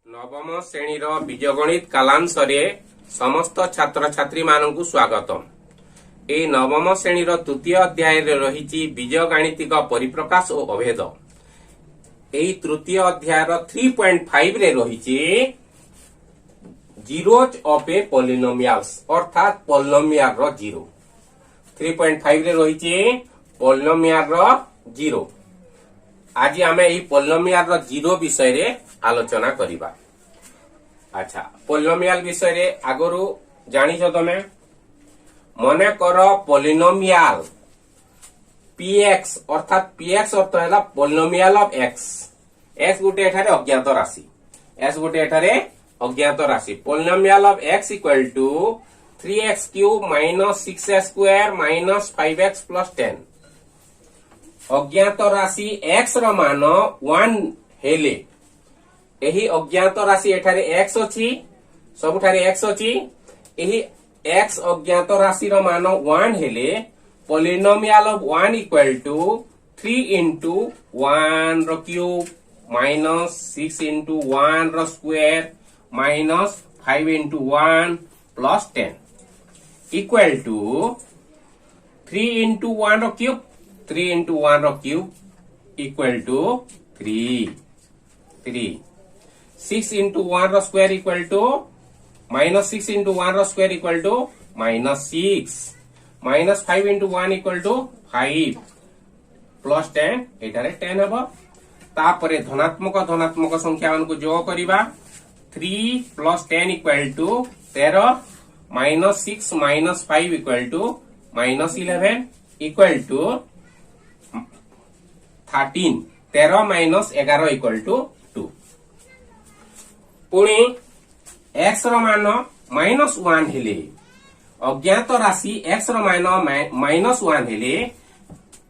नवम श्रेणीर बीजगणित कालांशरे समस्त छात्र छात्री मानकु स्वागतम। ए नवम श्रेणीर तृतीय अध्याय रही बीजगाणितिक परिप्रकाश और अभेद। ए तृतीय अध्याय 3.5 रे रही जीरोज ऑफ ए पॉलिनोमियल्स अर्थात पॉलिनोमियल रो जीरो। 3.5 रे रही पॉलिनोमियल रो जीरो। आज आमे ई पॉलिनोमियल रो जीरो विषय रे आलोचना करिबा। अच्छा, पॉलिनोमियल विषय रे आगरु जानिछ तमे मने कर पॉलिनोमियल px अर्थात px अर्थ हैला पॉलिनोमियल ऑफ x। x गुटे एठारे अज्ञात राशि, s गुटे एठारे अज्ञात राशि। Polynomial of x equal to 3x cube minus 6x square minus 5x plus 10। अज्ञात राशि x रो मान 1 हेले एही अज्ञात राशि एठारे x अछि, सबुठारे x अछि। एही x अज्ञात राशि रो मान 1 हेले polynomial of 1 equal to 3 into 1 रो क्यूब माइनस 6 into 1 रो square minus 5 into 1 plus 10 equal to 3 into 1 रो क्यूब 3 into 1 रो क्यूब इक्वल टू 3 6 into 1 रो square equal to minus 6 into 1 रो square equal to minus 6 minus 5 into 1 equal to 5 plus 10 एटारे 10 हबो। तापरे धनात्मक संख्या मानकु जोग करिबा 3 plus 10 equal to 13 minus 6 minus 5 equal to minus 11 equal to 13 13 minus 11 equal to 2। पुणी x रो मान माइनस 1 हेले अज्ञात राशि x रो मान माइनस 1 हेले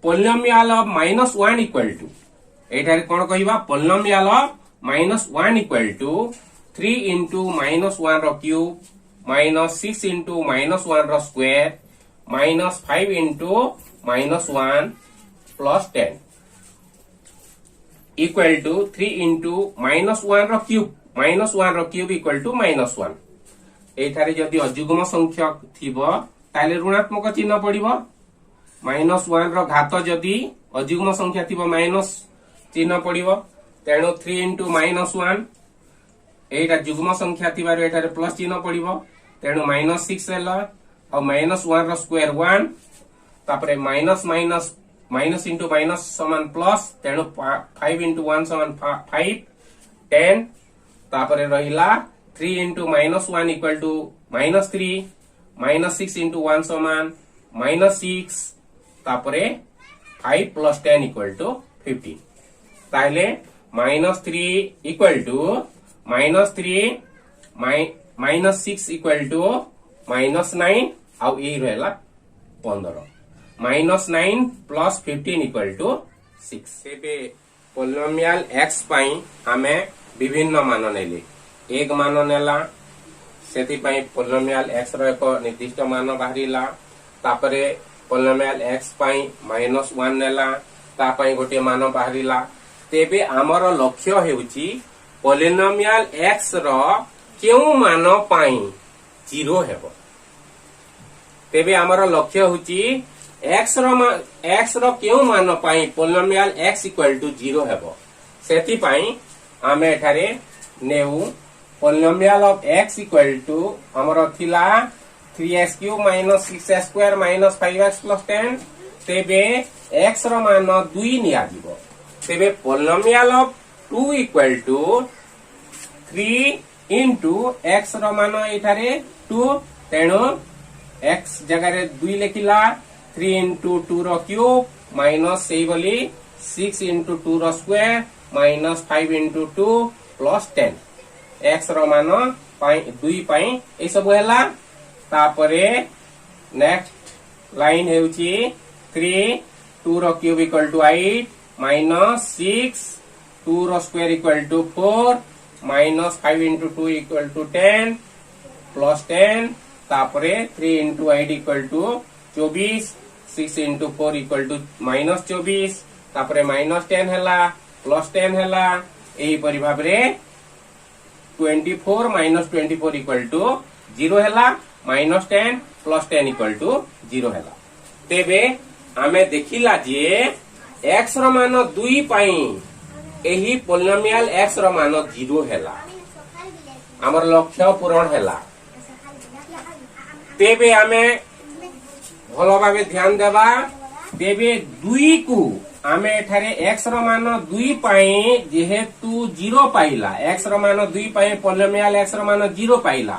polynomial of minus 1 equal to एठारे कोन कहिबा polynomial of minus 1 equal to 3 into minus 1 रो क्यूब माइनस 6 into माइनस 1 रो square minus 5 into minus 1 plus 10 equal to 3 into minus 1 रो क्यूब माइनस 1 रो क्यूब इक्वल टू माइनस 1। एठारे जदि अजुग्म संख्या थिबो ताले ऋणात्मक चिन्ह पड़िबो। माइनस 1 रो घात जदि अजुग्म संख्या थिबो माइनस चिन्ह पड़िबो। तेणु 3 into माइनस 1 एटा जुग्म संख्या थिबारो एठारे प्लस चिन्ह पड़िबो। तेणु माइनस 6 हैला और माइनस 1 रो स्क्वायर 1 तापरे minus minus minus into minus समान प्लस। तेणु 5 into 1 समान 5 10 तापरे रहिला 3 into minus 1 equal to minus 3 minus 6 into 1 समान माइनस 6 तापरे 5 प्लस 10 इक्वल टू 15। ताहले minus 3 equal to minus 3 minus 6 equal to minus 9 आउ ए रहला 15 माइनस 9 प्लस 15 इक्वल टू 6। एबे पॉलिनोमियल x पई आमे विभिन्न मान नेले। एक मान नेला सेति पई पॉलिनोमियल x रो एक निर्दिष्ट मान बाहरिला। तापरे पॉलिनोमियल x पई माइनस 1 नेला ता पई गोटे मान बाहरिला। तेबे हमर लक्ष्य हेउची पॉलिनोमियल x रो केउ मान पई 0 हेबो। तेबे हमर लक्ष्य होची x रो केउ मान पई पॉलिनोमियल x इक्वल टू 0 हेबो। सेति पई आमे एठारे नेउ polynomial of x equal to हमर थिला 3x cube minus 6x square minus 5x plus 10। तेबे x रो मान 2 निया दिबो। तेबे polynomial of 2 equal to 3 into x रो मान एठारे 2। तेणु x जगह रे 2 लेखिला 3 into 2 रो क्यूब माइनस सेई बोली 6 into 2 रो square minus 5 into 2 plus 10 x रो मान 2 पई ए सब हैला। तापरे नेक्स्ट लाइन हेउची 3 2 रो क्यूब इक्वल टू 8 माइनस 6 2 रो square equal to 4 minus 5 into 2 equal to 10 plus 10 तापरे 3 into 8 equal to 24 6 into 4 equal to minus 24 तापरे माइनस 10 हैला प्लस 10 हैला। एही परि भाबरे 24 माइनस 24 इक्वल टू 0 है, माइनस 10 प्लस 10 इक्वल टू 0 है। तेबे आमे देखिला जे x रो मान 2 पाई एही पोलिनोमियल x रो मान 0 हैला, हमर लक्ष्य पूरण हैला। तेबे आमे भलो भाबे ध्यान देबा। तेबे 2 को आमे एठारे x रो मान 2 पाई जेहेतु 0 पाइला, x रो मान 2 पाई पोलिनोमियल x रो मान 0 पाइला,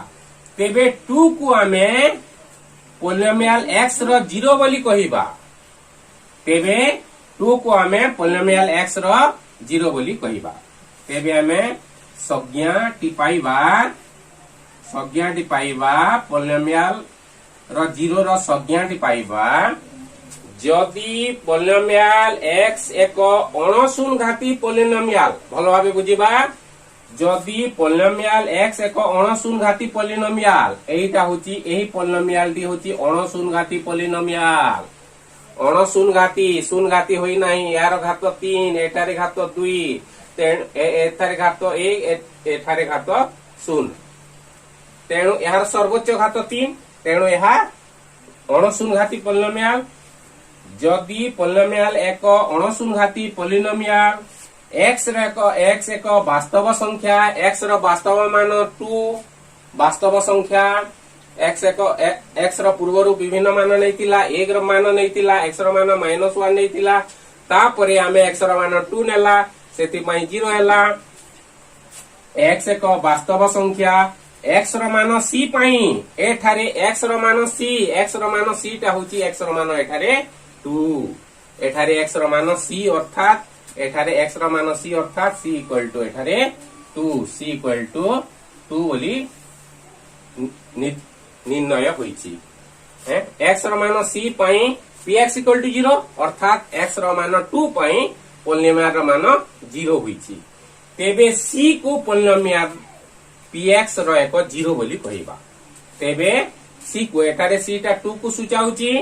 तेबे 2 को आमे पोलिनोमियल x रो 0 बोली कहिबा। तेबे 2 को आमे पोलिनोमियल x रो 0 बोली कहिबा। तेबे आमे संज्ञा टिपाइबा पोलिनोमियल रो 0 रो संज्ञा टिपाइबा। जदि पोलिनोमियल x एक अणशून्य घाती पोलिनोमियल, भलो भाबे बुझिबा, जदि पोलिनोमियल x एक अणशून्य घाती पोलिनोमियल, एटा होची एही पोलिनोमियल टी होची अणशून्य घाती पोलिनोमियल। अणशून्य घाती शून्य घाती होई नाही, यार घात 3, एटारे घात 2, एठारे घात 1, एठारे घात 0, तेणु यार सर्वोच्च घात 3, तेणु यह अणशून्य घाती पोलिनोमियल। जदि पोलिनोमियल एक अणशून्य घाती पोलिनोमियल, x एक वास्तव संख्या, x रो वास्तव मान 2 वास्तव संख्या, x रो पूर्वरु विभिन्न मान नैतिला, 1 रो मान नैतिला, x रो मान -1 नैतिला, तापरे आमे x रो मान 2 नेला, सेति पई 0 हैला। x एक वास्तव संख्या, x रो मान c पई एठारे x रो मान c टा होची x रो मान एठारे 2, एठारे x रो मान c अर्थात एठारे x रो मान c अर्थात c इक्वल टू एठारे 2, c इक्वल टू 2 बोली निर्णय होईची। x रो मान c पई px इक्वल टू 0 अर्थात x रो मान 2 पई पोलिनोमियल रो मान 0 होईची। तेबे c को पोलिनोमियल px रो एक 0 बोली कहिबा। तेबे c को एठारे c टा 2 को सूचाउची,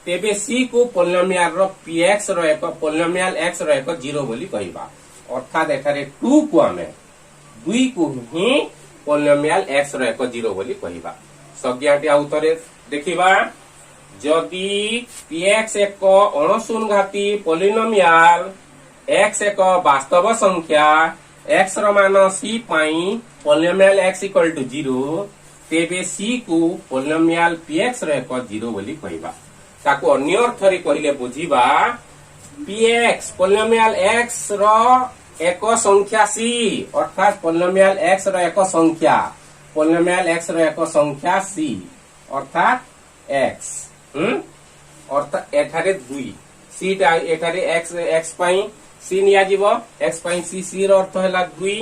तेबे c को पोलिनोमियल रो px रो एक पोलिनोमियल x रो एक 0 बोली कहिबा। अर्थात एठारे 2 को आमे 2 को ही पोलिनोमियल x रो एक 0 बोली कहिबा। संज्ञाटी आउतरे देखिबा। जदि px एक अणशून्य घाती पोलिनोमियल, x एक वास्तव संख्या, x रो मान c पाई पोलिनोमियल x इक्वल टू 0, तेबे c को पोलिनोमियल px रो एक 0 बोली कहिबा। ताको अन्य अर्थरे कहिले बुझिबा, px पोलिनोमियल x रो एक संख्या c, अर्थात पोलिनोमियल x रो एक संख्या, पोलिनोमियल x रो एक संख्या c अर्थात x, अर्थात एठारे 2 c टा एठारे x पई c निया जीवो, x पई c रो अर्थ हैला 2,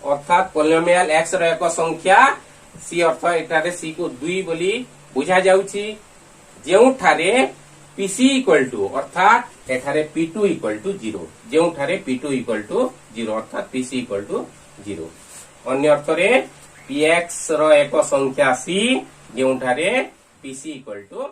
अर्थात पोलिनोमियल x रो एक संख्या c अर्थ एठारे c को 2 बोली बुझा जाउची। जेउठारे pc इक्वल टू अर्थात एठारे p2 इक्वल टू 0, जेउठारे p2 इक्वल टू 0 अर्थात pc इक्वल टू 0। अन्य अर्थरे px रो एक संख्या c, जेउठारे pc इक्वल टू